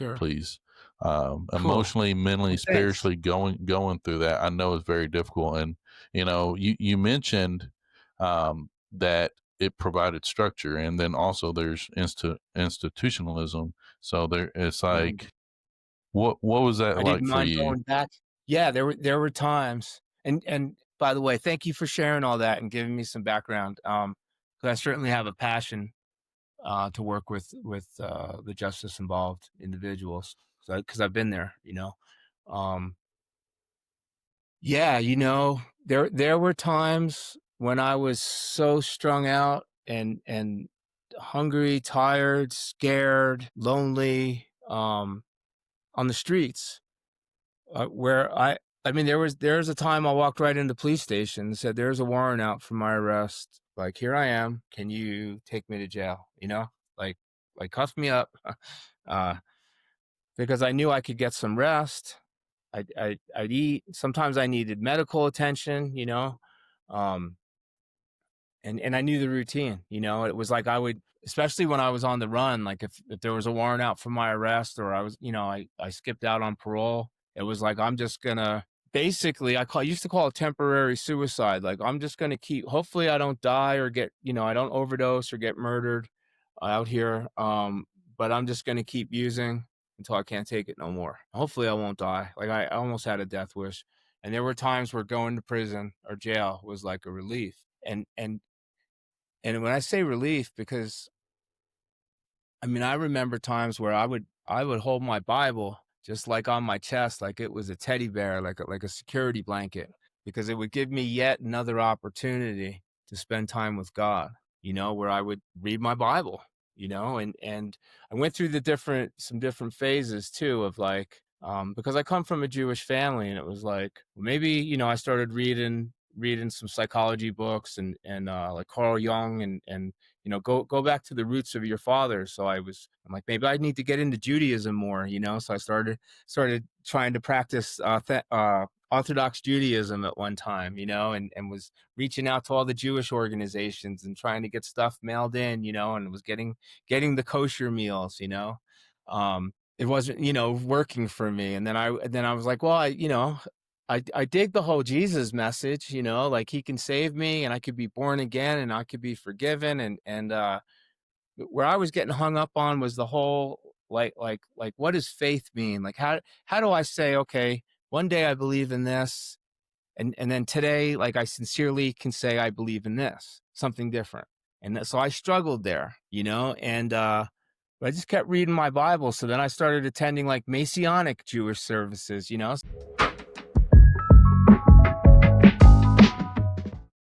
Sure. please. Cool. Emotionally, mentally, Well, thanks. spiritually, going through that, I know is very difficult. And you mentioned that it provided structure, and then also there's institutionalism. So it's Mhm. like, what was that I like didn't for mind you? going back. Yeah, there were times, and by the way, thank you for sharing all that and giving me some background. 'Cause I certainly have a passion to work with the justice involved individuals, because I've been there. Um, yeah, there were times when I was so strung out and hungry, tired, scared, lonely, on the streets. Where I mean, there was a time I walked right into the police station and said, "There's a warrant out for my arrest. Like, here I am. Can you take me to jail?" Like cuff me up, uh, because I knew I could get some rest. I'd eat. Sometimes I needed medical attention. Um, and I knew the routine. It was like I would, especially when I was on the run, like if there was a warrant out for my arrest, or I skipped out on parole. It was like, I'm just gonna, basically, I used to call it temporary suicide. Like, I'm just gonna keep, hopefully I don't die or I don't overdose or get murdered out here. But I'm just gonna keep using until I can't take it no more. Hopefully I won't die. Like, I almost had a death wish. And there were times where going to prison or jail was like a relief. And when I say relief, because I mean, I remember times where I would hold my Bible just like on my chest, like it was a teddy bear, like a security blanket, because it would give me yet another opportunity to spend time with God, where I would read my Bible, and I went through some different phases too of like, because I come from a Jewish family, and it was like, maybe, I started reading some psychology books and like Carl Jung, and go back to the roots of your father. So I'm like, maybe I need to get into Judaism more. So I started trying to practice Orthodox Judaism at one time, and was reaching out to all the Jewish organizations and trying to get stuff mailed in, and was getting the kosher meals. It wasn't, working for me. And then I was like, well, I dig the whole Jesus message, like he can save me and I could be born again and I could be forgiven. And where I was getting hung up on was the whole, like what does faith mean? Like, how do I say, okay, one day I believe in this, and then today, like, I sincerely can say I believe in this, something different. So I struggled there, and but I just kept reading my Bible. So then I started attending like Messianic Jewish services.